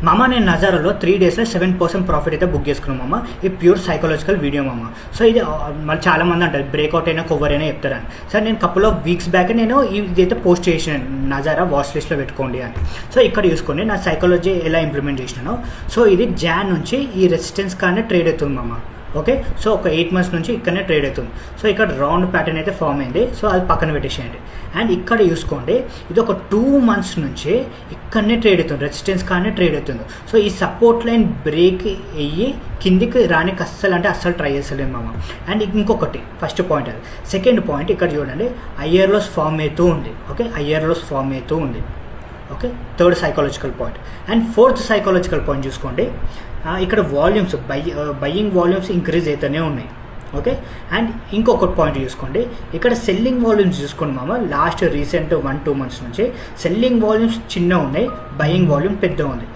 మామ నేను నజారాలో 3 daysలో 7% ప్రాఫిట్ అయితే బుక్ చేసుకున్నాం మామ. ఇది ప్యూర్ సైకలాజికల్ వీడియో మామ. సో ఇది మళ్ళీ చాలా మంది అంటారు బ్రేక్అవుట్ అయినా కవర్ అయినా చెప్తారని. సార్ నేను కపుల్ ఆఫ్ వీక్స్ బ్యాక్ నేను ఇదైతే పోస్ట్ చేసిన నజారా వాచ్ లిస్ట్లో పెట్టుకోండి అని. సో ఇక్కడ చూసుకోండి నా సైకాలజీ ఎలా ఇంప్లిమెంట్ చేసినానో. సో ఇది జాన్ నుంచి ఈ రెసిస్టెన్స్ కానీ ట్రేడ్ అవుతుంది మామ. ఓకే, సో ఒక 8 months నుంచి ఇక్కడనే ట్రేడ్ అవుతుంది. సో ఇక్కడ రౌండ్ ప్యాటర్న్ అయితే ఫామ్ అయింది. సో అది పక్కన పెట్టేసేయండి. అండ్ ఇక్కడ చూసుకోండి ఇది ఒక 2 months నుంచి ఇక్కడనే ట్రేడ్ అవుతుంది, రెసిస్టెన్స్ కానీ ట్రేడ్ అవుతుంది. సో ఈ సపోర్ట్ లైన్ బ్రేక్ అయ్యి కిందికి రానికి అస్సలు ట్రై చేస్తలేదు మామ. అండ్ ఇంకొకటి ఫస్ట్ పాయింట్ అది. సెకండ్ పాయింట్ ఇక్కడ చూడండి ఐఆర్ లోస్ ఫామ్ అవుతూ ఉంది. ఓకే, ఐఆర్ లోస్ ఫామ్ అవుతూ ఉంది. Okay, third psychological point. And fourth psychological point చూసుకోండి ఇక్కడ వాల్యూమ్స్ బయ్యింగ్ వాల్యూమ్స్ ఇంక్రీజ్ అవుతూనే ఉన్నాయి. ఓకే, అండ్ ఇంకొకటి పాయింట్ చూసుకోండి ఇక్కడ సెల్లింగ్ వాల్యూమ్స్ చూసుకోండి మామ. లాస్ట్ రీసెంట్ 1-2 months నుంచి సెల్లింగ్ వాల్యూమ్స్ చిన్న ఉన్నాయి, బయ్యింగ్ వాల్యూమ్ పెద్ద ఉంది.